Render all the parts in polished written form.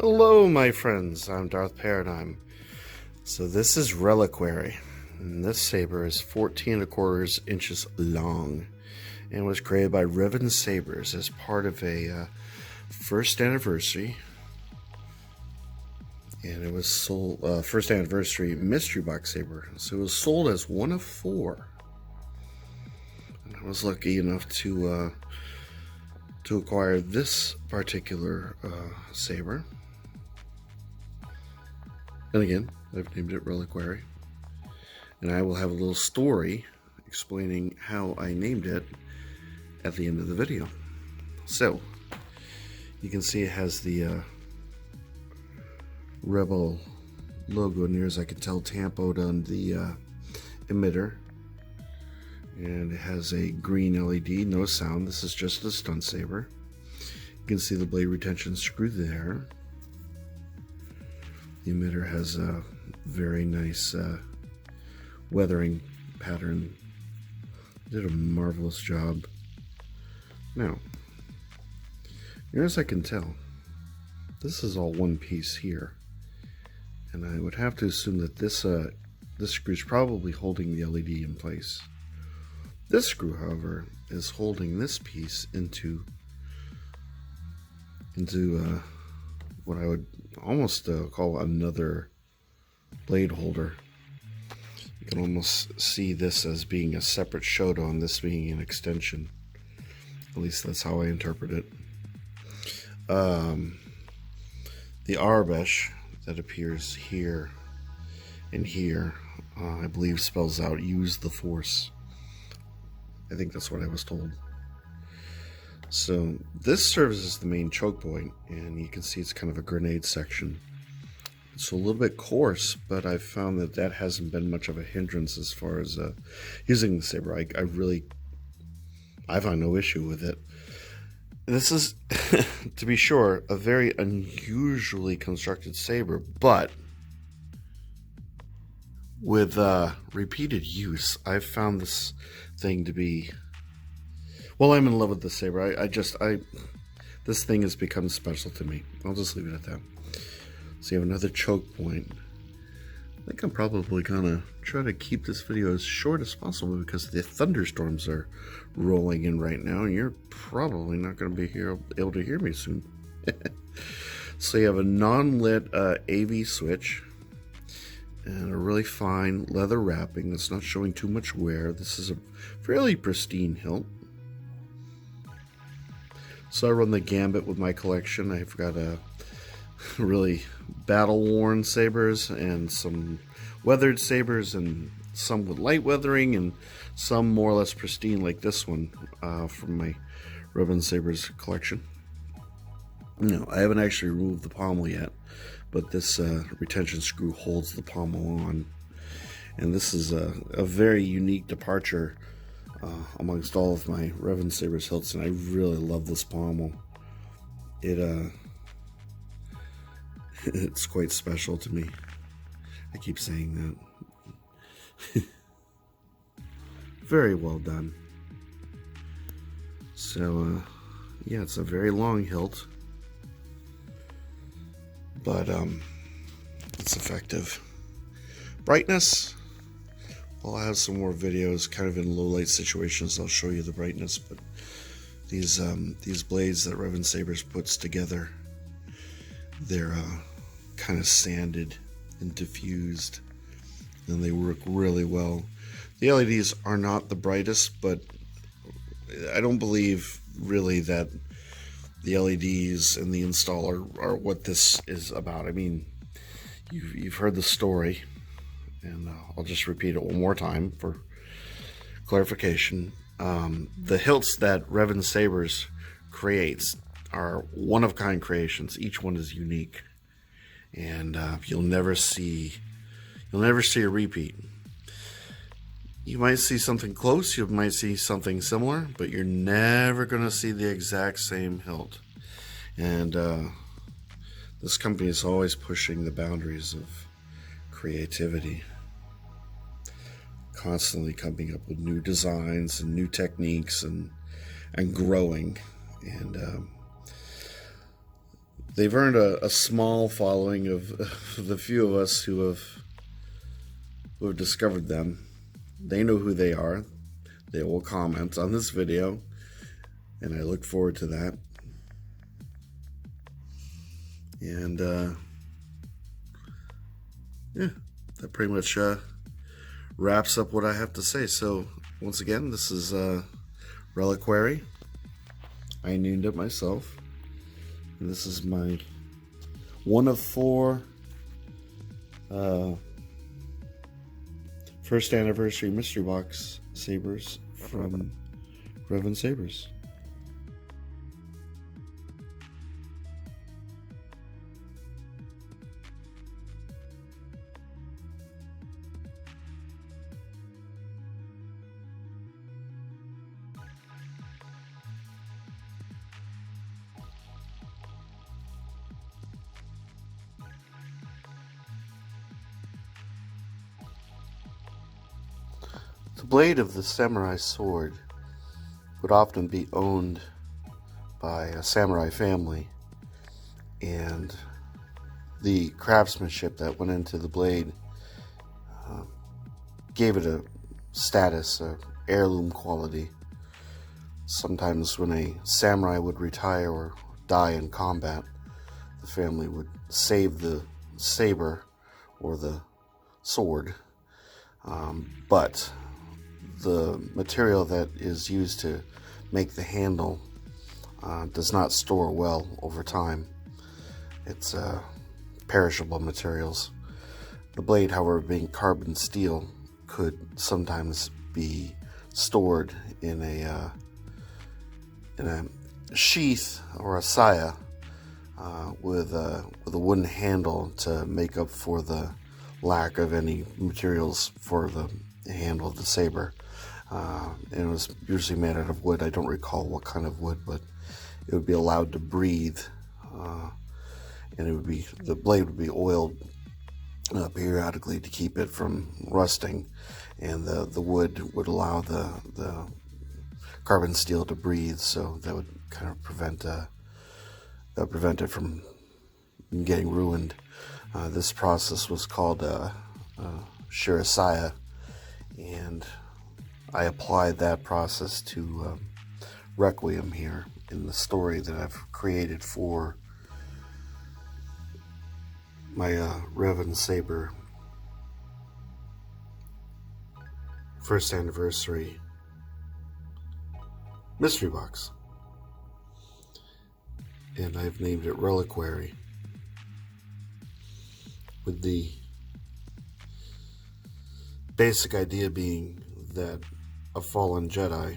Hello, my friends. I'm Darth Paradigm. So this is Reliquary, and this saber is 14¼ inches long, and was created by RevanSabers as part of a first anniversary. And it was sold first anniversary mystery box saber. So it was sold as one of 4. And I was lucky enough to acquire this particular saber. And again, I've named it Reliquary. And I will have a little story explaining how I named it at the end of the video. So, you can see it has the Rebel logo near as I can tell tampoed on the emitter. And it has a green LED, no sound. This is just a stun saber. You can see the blade retention screw there. The emitter has a very nice weathering pattern. Did a marvelous job. Now, near as I can tell, this is all one piece here. And I would have to assume that this screw is probably holding the LED in place. This screw, however, is holding this piece into what I would almost call another blade holder. You can almost see this as being a separate shoto and this being an extension. At least that's how I interpret it. The Arabesh that appears here and here, I believe spells out use the force. I think that's what I was told. So this serves as the main choke point, and you can see it's kind of a grenade section. It's a little bit coarse, but I've found that hasn't been much of a hindrance as far as using the saber. I find no issue with it. This is, to be sure, a very unusually constructed saber, but with repeated use, I've found this thing to be, well, I'm in love with the saber. This thing has become special to me. I'll just leave it at that. So you have another choke point. I think I'm probably gonna try to keep this video as short as possible because the thunderstorms are rolling in right now, and you're probably not going to be able to hear me soon. So you have a non-lit AV switch and a really fine leather wrapping that's not showing too much wear. This is a fairly pristine hilt. So I run the gambit with my collection. I've got a really battle-worn sabers and some weathered sabers and some with light weathering and some more or less pristine like this one from my RevanSabers collection. No, I haven't actually removed the pommel yet, but this retention screw holds the pommel on. And this is a very unique departure amongst all of my RevanSabers hilts, and I really love this pommel. It's quite special to me. I keep saying that. Very well done. So, yeah, it's a very long hilt, but it's effective. Brightness, well, I have some more videos kind of in low light situations. I'll show you the brightness, but these blades that RevanSabers puts together, they're kind of sanded and diffused, and they work really well. The LEDs are not the brightest, but I don't believe really that the LEDs and the install are what this is about. I mean, you've heard the story, and I'll just repeat it one more time for clarification. The hilts that RevanSabers creates are one-of-kind creations. Each one is unique, and you'll never see a repeat. You might see something close, you might see something similar, but you're never going to see the exact same hilt. And this company is always pushing the boundaries of creativity, constantly coming up with new designs and new techniques and growing. And they've earned a small following of the few of us who have discovered them. They know who they are. They will comment on this video, and I look forward to that. And yeah, that pretty much wraps up what I have to say. So once again, this is Reliquary. I named it myself, and this is my one of 4 first anniversary mystery box sabers from RevanSabers. The blade of the samurai sword would often be owned by a samurai family, and the craftsmanship that went into the blade gave it a status, a heirloom quality. Sometimes when a samurai would retire or die in combat, the family would save the saber or the sword, but the material that is used to make the handle does not store well over time. It's perishable materials. The blade, however, being carbon steel, could sometimes be stored in a sheath or a saya with a wooden handle to make up for the lack of any materials for the handle of the saber. And it was usually made out of wood. I don't recall what kind of wood, but it would be allowed to breathe, and the blade would be oiled periodically to keep it from rusting, and the wood would allow the carbon steel to breathe, so that would kind of prevent it from getting ruined. This process was called shirasaya, and I applied that process to Requiem here in the story that I've created for my RevanSaber First Anniversary mystery box. And I've named it Reliquary, with the basic idea being that a fallen Jedi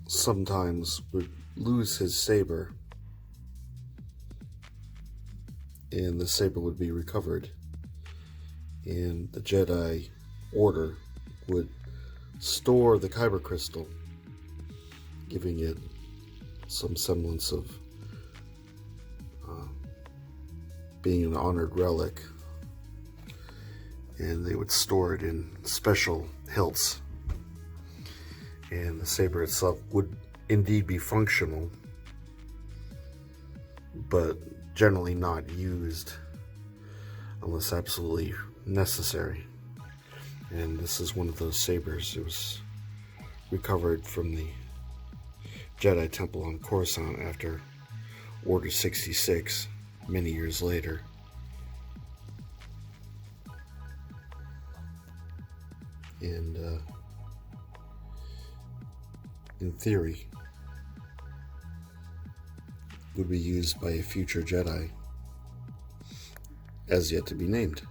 sometimes would lose his saber, and the saber would be recovered, and the Jedi Order would store the kyber crystal, giving it some semblance of being an honored relic, and they would store it in special hilts, and the saber itself would indeed be functional, but generally not used unless absolutely necessary. And this is one of those sabers. It was recovered from the Jedi Temple on Coruscant after Order 66 many years later. And in theory would be used by a future Jedi, as yet to be named.